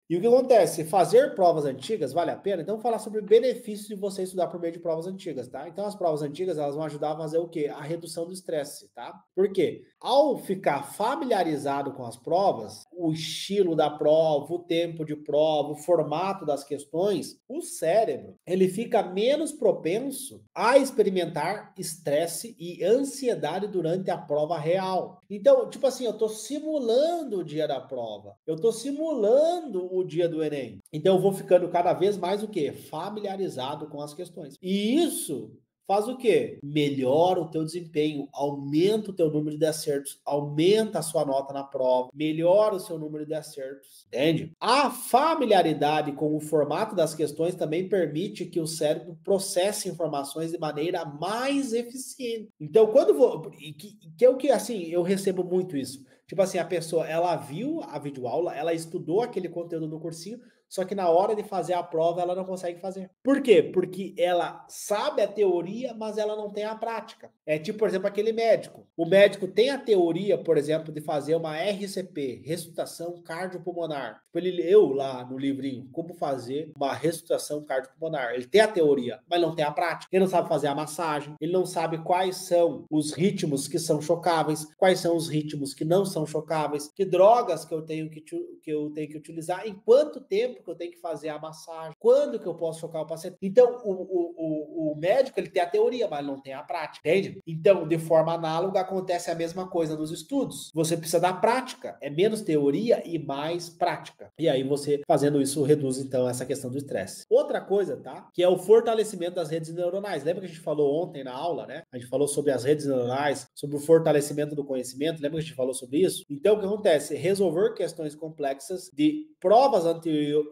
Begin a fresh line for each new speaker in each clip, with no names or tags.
E o que acontece? Fazer provas antigas vale a pena? Então, vou falar sobre o benefício de você estudar por meio de provas antigas, tá? Então, as provas antigas, elas vão ajudar a fazer o quê? A redução do estresse, tá? Por quê? Ao ficar familiarizado com as provas, o estilo da prova, o tempo de prova, o formato das questões, o cérebro, ele fica menos propenso a experimentar estresse e ansiedade durante a prova real. Então, tipo assim, eu tô simulando o dia da prova. Eu tô simulando o dia do Enem. Então, eu vou ficando cada vez mais o quê? Familiarizado com as questões. E isso faz o quê? Melhora o teu desempenho, aumenta o teu número de acertos, aumenta a sua nota na prova, melhora o seu número de acertos, entende? A familiaridade com o formato das questões também permite que o cérebro processe informações de maneira mais eficiente. Então, quando vou, que é o que assim, eu recebo muito isso. Tipo assim, a pessoa, ela viu a videoaula, ela estudou aquele conteúdo no cursinho, só que na hora de fazer a prova ela não consegue fazer. Por quê? Porque ela sabe a teoria, mas ela não tem a prática. É tipo, por exemplo, aquele médico. O médico tem a teoria, por exemplo, de fazer uma RCP, ressuscitação cardiopulmonar. Tipo, ele leu lá no livrinho como fazer uma ressuscitação cardiopulmonar. Ele tem a teoria, mas não tem a prática. Ele não sabe fazer a massagem, ele não sabe quais são os ritmos que são chocáveis, quais são os ritmos que não são chocáveis, que drogas que eu tenho que utilizar, em quanto tempo que eu tenho que fazer a massagem, quando que eu posso chocar o paciente. Então, o médico, ele tem a teoria, mas não tem a prática, entende? Então, de forma análoga, acontece a mesma coisa nos estudos. Você precisa da prática, é menos teoria e mais prática. E aí, você fazendo isso, reduz, então, essa questão do estresse. Outra coisa, tá? Que é o fortalecimento das redes neuronais. Lembra que a gente falou ontem na aula, né? A gente falou sobre as redes neuronais, sobre o fortalecimento do conhecimento. Lembra que a gente falou sobre isso? Então, o que acontece? Resolver questões complexas de provas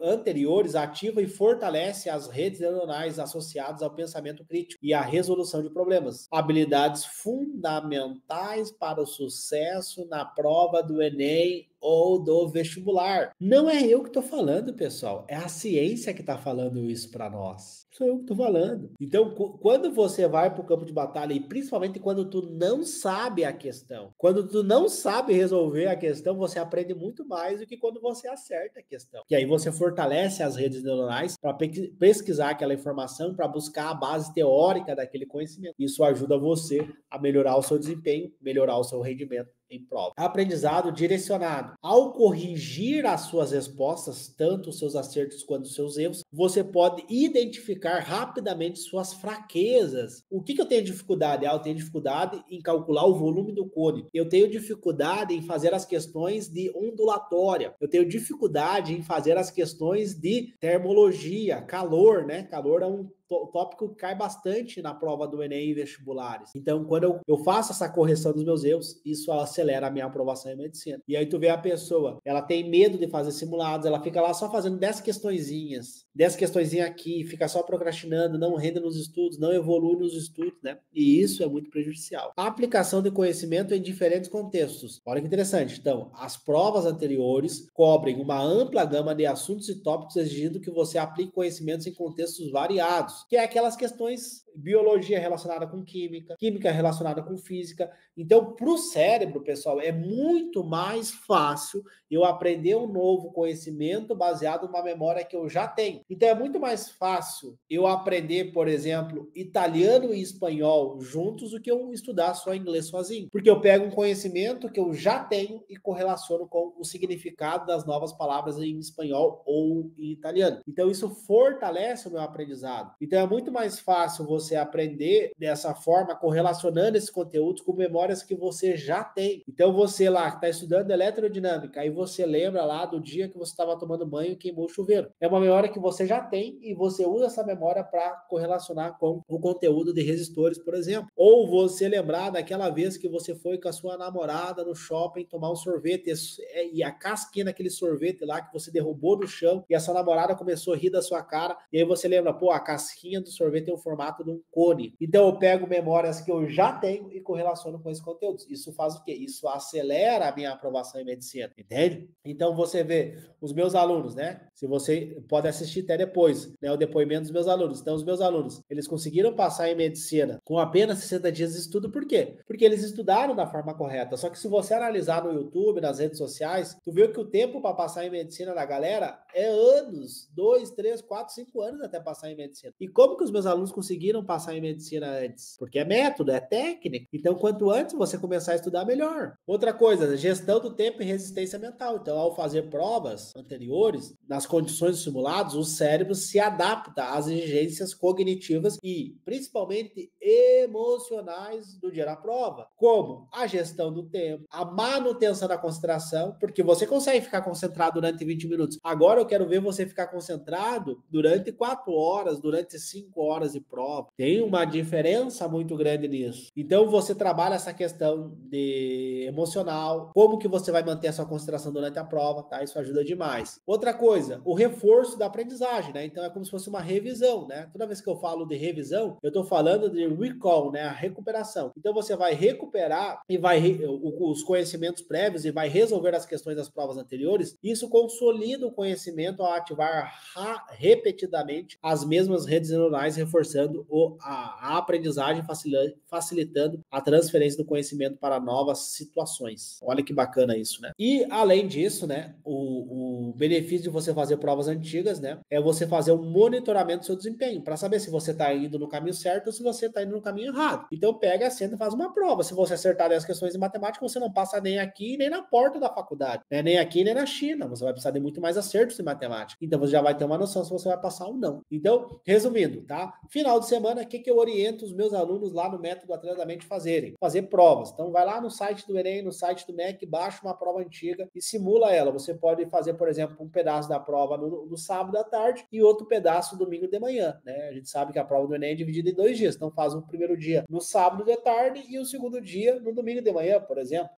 anteriores ativa e fortalece as redes neuronais associadas ao pensamento crítico e à resolução de problemas. Habilidades fundamentais para o sucesso na prova do Enem ou do vestibular. Não é eu que estou falando, pessoal. É a ciência que está falando isso para nós. Sou eu que estou falando. Então, quando você vai para o campo de batalha, e principalmente quando tu não sabe a questão, quando tu não sabe resolver a questão, você aprende muito mais do que quando você acerta a questão. Que aí você fortalece as redes neuronais para pesquisar aquela informação, para buscar a base teórica daquele conhecimento. Isso ajuda você a melhorar o seu desempenho, melhorar o seu rendimento em prova. Aprendizado direcionado. Ao corrigir as suas respostas, tanto os seus acertos quanto os seus erros, você pode identificar rapidamente suas fraquezas. O que eu tenho dificuldade? Eu tenho dificuldade em calcular o volume do cone. Eu tenho dificuldade em fazer as questões de ondulatória. Eu tenho dificuldade em fazer as questões de termologia, calor, né? Calor é um tópico que cai bastante na prova do Enem e vestibulares. Então, quando eu faço essa correção dos meus erros, isso acelera a minha aprovação em medicina. E aí tu vê a pessoa, ela tem medo de fazer simulados, ela fica lá só fazendo 10 questõezinhas aqui, fica só procrastinando, não rende nos estudos, não evolui nos estudos, né? E isso é muito prejudicial. A aplicação de conhecimento em diferentes contextos. Olha que interessante. Então, as provas anteriores cobrem uma ampla gama de assuntos e tópicos exigindo que você aplique conhecimentos em contextos variados, que é aquelas questões, biologia relacionada com química, química relacionada com física. Então, para o cérebro, pessoal, é muito mais fácil eu aprender um novo conhecimento baseado numa memória que eu já tenho. Então, é muito mais fácil eu aprender, por exemplo, italiano e espanhol juntos do que eu estudar só inglês sozinho. Porque eu pego um conhecimento que eu já tenho e correlaciono com o significado das novas palavras em espanhol ou em italiano. Então, isso fortalece o meu aprendizado. Então, é muito mais fácil você aprender dessa forma, correlacionando esses conteúdos com memórias que você já tem. Então, você lá que está estudando eletrodinâmica, aí você lembra lá do dia que você estava tomando banho e queimou o chuveiro. É uma memória que você já tem e você usa essa memória para correlacionar com o conteúdo de resistores, por exemplo. Ou você lembrar daquela vez que você foi com a sua namorada no shopping tomar um sorvete e a casquinha daquele sorvete lá que você derrubou no chão e a sua namorada começou a rir da sua cara e aí você lembra, pô, a casquinha casquinha do sorvete tem o formato de um cone. Então eu pego memórias que eu já tenho e correlaciono com esses conteúdos. Isso faz o quê? Isso acelera a minha aprovação em medicina, entende? Então você vê os meus alunos, né? Se você pode assistir até depois, né, o depoimento dos meus alunos. Então os meus alunos, eles conseguiram passar em medicina com apenas 60 dias de estudo, por quê? Porque eles estudaram da forma correta. Só que se você analisar no YouTube, nas redes sociais, tu vê que o tempo para passar em medicina da galera é anos, 2, 3, 4, 5 anos até passar em medicina. E como que os meus alunos conseguiram passar em medicina antes? Porque é método, é técnica. Então, quanto antes você começar a estudar, melhor. Outra coisa, gestão do tempo e resistência mental. Então, ao fazer provas anteriores, nas condições dos simulados, o cérebro se adapta às exigências cognitivas e, principalmente, emocionais do dia da prova. Como a gestão do tempo, a manutenção da concentração, porque você consegue ficar concentrado durante 20 minutos. Agora eu quero ver você ficar concentrado durante 4 horas, durante 5 horas de prova. Tem uma diferença muito grande nisso. Então você trabalha essa questão de emocional, como que você vai manter a sua concentração durante a prova, tá? Isso ajuda demais. Outra coisa, o reforço da aprendizagem, né? Então é como se fosse uma revisão, né? Toda vez que eu falo de revisão, eu tô falando de recall, né? A recuperação. Então você vai recuperar e vai os conhecimentos prévios e vai resolver as questões das provas anteriores. Isso consolida o conhecimento ao ativar repetidamente as mesmas redes neuronais, reforçando a aprendizagem, facilitando a transferência do conhecimento para novas situações. Olha que bacana isso, né? E além disso, né, o benefício de você fazer provas antigas, né, é você fazer um monitoramento do seu desempenho, para saber se você está indo no caminho certo ou se você está indo no caminho errado. Então pega, senta e faz uma prova. Se você acertar 10 questões de matemática, você não passa nem aqui nem na porta da faculdade, né? Nem aqui nem na China. Você vai precisar de muito mais acertos em matemática. Então você já vai ter uma noção se você vai passar ou não. Então, resumindo, tá? Final de semana, o que eu oriento os meus alunos lá no Método Atleta da Mente fazerem? Fazer provas. Então vai lá no site do Enem, no site do MEC, baixa uma prova antiga e simula ela. Você pode fazer, por exemplo, um pedaço da prova no sábado à tarde e outro pedaço domingo de manhã, né? A gente sabe que a prova do Enem é dividida em 2 dias. Então faz o primeiro dia no sábado de tarde e o segundo dia no domingo de manhã, por exemplo.